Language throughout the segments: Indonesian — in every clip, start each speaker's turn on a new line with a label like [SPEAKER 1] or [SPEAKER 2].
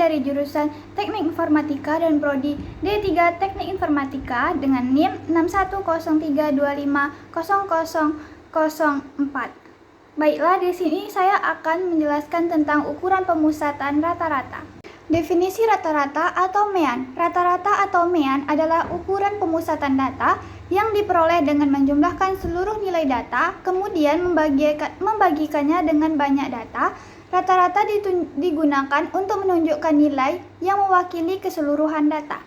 [SPEAKER 1] dari jurusan Teknik Informatika dan Prodi D3 Teknik Informatika dengan NIM 6103250004. Baiklah, di sini saya akan menjelaskan tentang ukuran pemusatan rata-rata. Definisi rata-rata atau mean. Rata-rata atau mean adalah ukuran pemusatan data yang diperoleh dengan menjumlahkan seluruh nilai data, kemudian membagikannya dengan banyak data. Rata-rata digunakan untuk menunjukkan nilai yang mewakili keseluruhan data.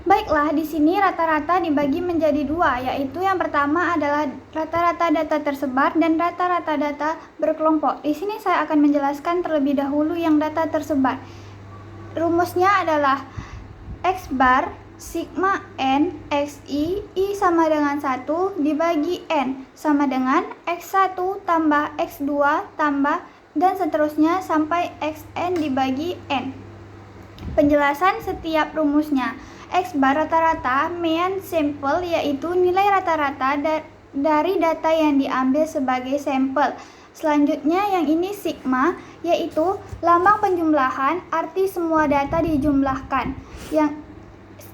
[SPEAKER 1] Baiklah, di sini rata-rata dibagi menjadi dua, yaitu yang pertama adalah rata-rata data tersebar dan rata-rata data berkelompok. Di sini saya akan menjelaskan terlebih dahulu yang data tersebar. Rumusnya adalah X bar sigma N XI I sama dengan 1 dibagi N sama dengan X1 tambah X2 tambah dan seterusnya sampai Xn dibagi N. Penjelasan setiap rumusnya. X bar rata-rata mean sampel, yaitu nilai rata-rata dari data yang diambil sebagai sampel. Selanjutnya yang ini sigma, yaitu lambang penjumlahan, arti semua data dijumlahkan. Yang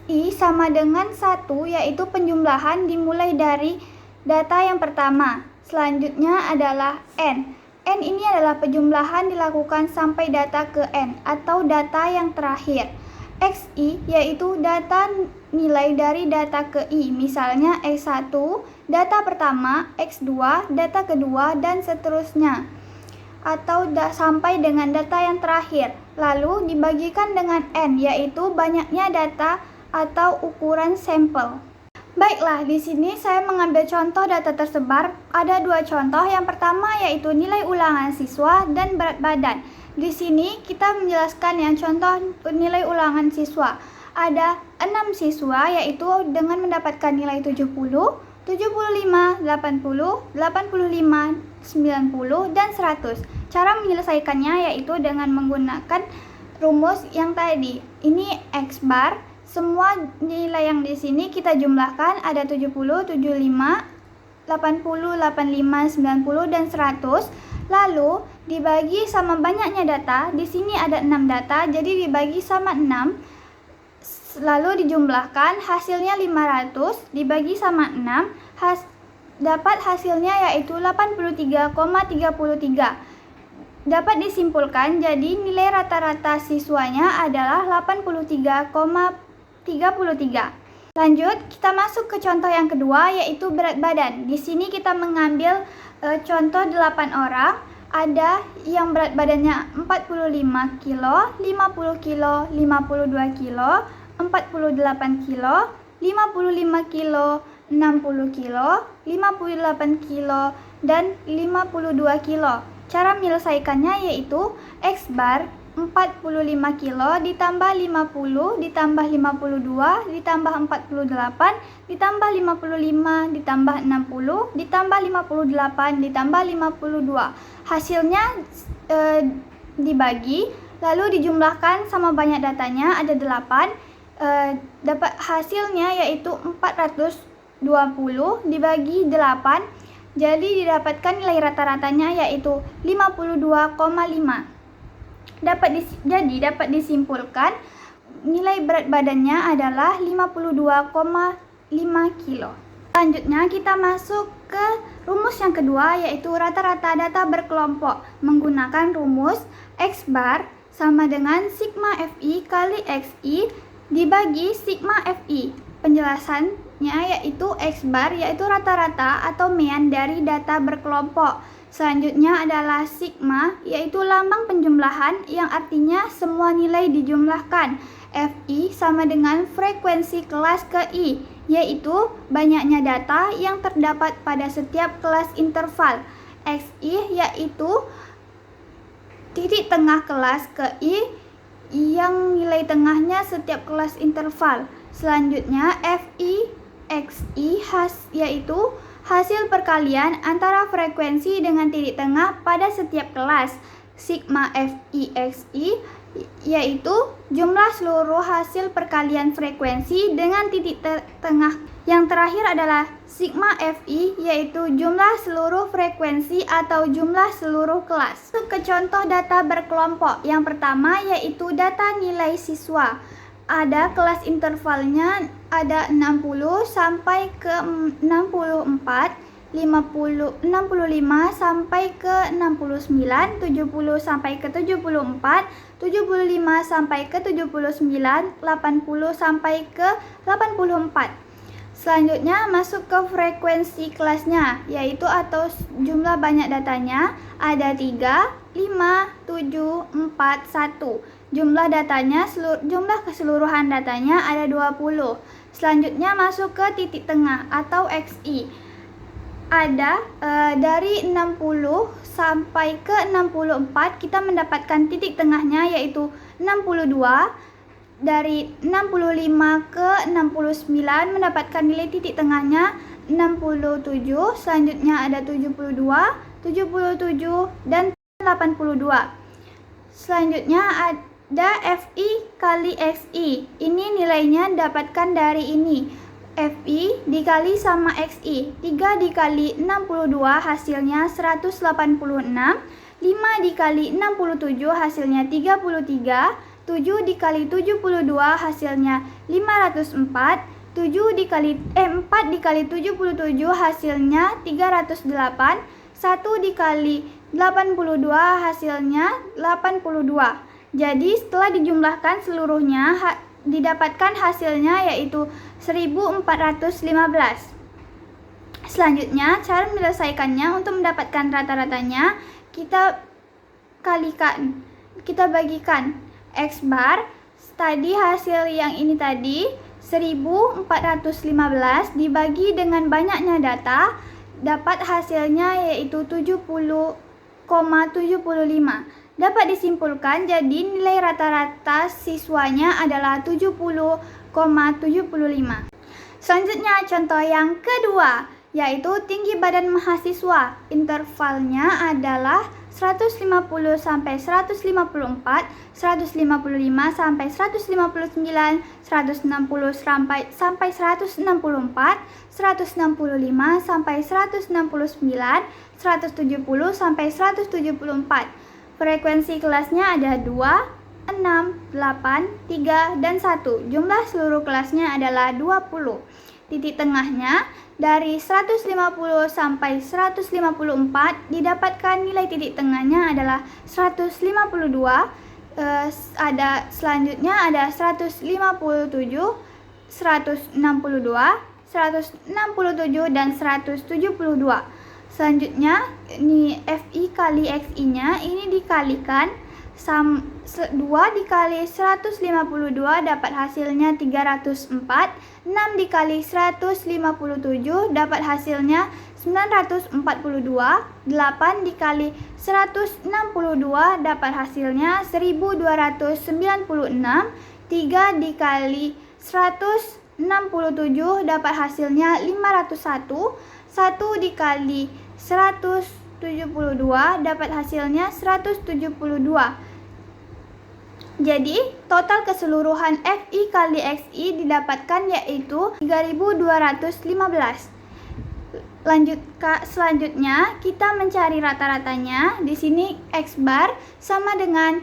[SPEAKER 1] I sama dengan 1, yaitu penjumlahan dimulai dari data yang pertama. Selanjutnya adalah N. N ini adalah penjumlahan dilakukan sampai data ke N atau data yang terakhir. XI yaitu data nilai dari data ke I, misalnya X1 data pertama, X2 data kedua, dan seterusnya, atau sampai dengan data yang terakhir. Lalu dibagikan dengan N, yaitu banyaknya data atau ukuran sampel. Baiklah, di sini saya mengambil contoh data tersebar. Ada dua contoh. Yang pertama yaitu nilai ulangan siswa dan berat badan. Di sini kita menjelaskan yang contoh nilai ulangan siswa. Ada 6 siswa, yaitu dengan mendapatkan nilai 70, 75, 80, 85, 90, dan 100. Cara menyelesaikannya yaitu dengan menggunakan rumus yang tadi. Ini X bar. Semua nilai yang di sini kita jumlahkan, ada 70, 75, 80, 85, 90, dan 100. Lalu dibagi sama banyaknya data. Di sini ada 6 data, jadi dibagi sama 6. Lalu dijumlahkan, hasilnya 500 dibagi sama 6. Dapat hasilnya yaitu 83,33. Dapat disimpulkan, jadi nilai rata-rata siswanya adalah 83,33. Lanjut, kita masuk ke contoh yang kedua, yaitu berat badan. Di sini kita mengambil contoh 8 orang. Ada yang berat badannya 45 kilo, 50 kilo, 52 kilo, 48 kilo, 55 kilo, 60 kilo, 58 kilo, dan 52 kilo. Cara menyelesaikannya yaitu X bar 45 kilo ditambah 50 ditambah 52 ditambah 48 ditambah 55 ditambah 60 ditambah 58 ditambah 52. Hasilnya dibagi, lalu dijumlahkan sama banyak datanya, ada 8. Dapat hasilnya yaitu 420 dibagi 8. Jadi didapatkan nilai rata-ratanya yaitu 52,5. Dapat disimpulkan nilai berat badannya adalah 52,5 kilo. Selanjutnya kita masuk ke rumus yang kedua, yaitu rata-rata data berkelompok. Menggunakan rumus X bar sama dengan sigma Fi kali Xi dibagi sigma Fi. Penjelasannya yaitu X bar yaitu rata-rata atau mean dari data berkelompok. Selanjutnya adalah sigma, yaitu lambang penjumlahan yang artinya semua nilai dijumlahkan. Fi sama dengan frekuensi kelas ke I, yaitu banyaknya data yang terdapat pada setiap kelas interval. Xi yaitu titik tengah kelas ke I yang nilai tengahnya setiap kelas interval. Selanjutnya Fi Xi yaitu hasil perkalian antara frekuensi dengan titik tengah pada setiap kelas. Sigma Fi Xi yaitu jumlah seluruh hasil perkalian frekuensi dengan titik tengah. Yang terakhir adalah sigma Fi, yaitu jumlah seluruh frekuensi atau jumlah seluruh kelas. Masuk ke contoh data berkelompok. Yang pertama yaitu data nilai siswa. Ada kelas intervalnya ada 60 sampai ke 64, 65 sampai ke 69, 70 sampai ke 74, 75 sampai ke 79, 80 sampai ke 84. Selanjutnya masuk ke frekuensi kelasnya, yaitu atau jumlah banyak datanya ada 3, 5, 7, 4, 1. Jumlah keseluruhan datanya ada 20. Selanjutnya masuk ke titik tengah atau XI. Ada dari 60 sampai ke 64 kita mendapatkan titik tengahnya yaitu 62. Dari 65 ke 69 mendapatkan nilai titik tengahnya 67. Selanjutnya ada 72, 77 dan 82. Selanjutnya ada Fi kali Xi. Ini nilainya dapatkan dari ini. Fi dikali sama Xi. 3 dikali 62 hasilnya 186. 5 dikali 67 hasilnya 33. 7 dikali 72 hasilnya 504. 4 dikali 77 hasilnya 308. 1 dikali 82 hasilnya 82. Jadi setelah dijumlahkan seluruhnya didapatkan hasilnya yaitu 1415. Selanjutnya cara menyelesaikannya untuk mendapatkan rata-ratanya kita bagikan X bar tadi hasil yang ini tadi 1415 dibagi dengan banyaknya data dapat hasilnya yaitu 70,75. Dapat disimpulkan jadi nilai rata-rata siswanya adalah 70,75. Selanjutnya contoh yang kedua yaitu tinggi badan mahasiswa. Intervalnya adalah 150 sampai 154, 155 sampai 159, 160 sampai 164, 165 sampai 169, 170 sampai 174. Frekuensi kelasnya ada 2, 6, 8, 3, dan 1. Jumlah seluruh kelasnya adalah 20. Titik tengahnya dari 150 sampai 154 didapatkan nilai titik tengahnya adalah 152. Selanjutnya ada 157, 162, 167 dan 172. Selanjutnya ini Fi kali Xi-nya ini dikalikan 2 dikali 152 dapat hasilnya 304. 6 dikali 157 dapat hasilnya 942. 8 dikali 162 dapat hasilnya 1296. 3 dikali 167 dapat hasilnya 501. 1 dikali 172 dapat hasilnya 172. Jadi total keseluruhan Fi kali Xi didapatkan yaitu 3215. Selanjutnya kita mencari rata-ratanya. Di sini X bar sama dengan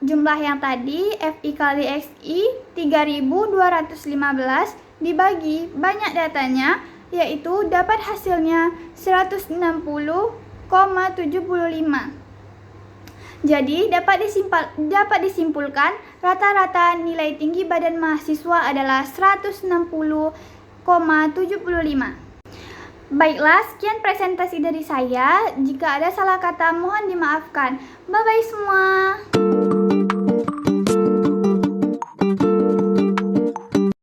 [SPEAKER 1] jumlah yang tadi Fi kali Xi 3215 dibagi banyak datanya yaitu dapat hasilnya 160,75. Jadi dapat disimpulkan rata-rata nilai tinggi badan mahasiswa adalah 160,75. Baiklah, sekian presentasi dari saya. Jika ada salah kata mohon dimaafkan. Bye bye semua.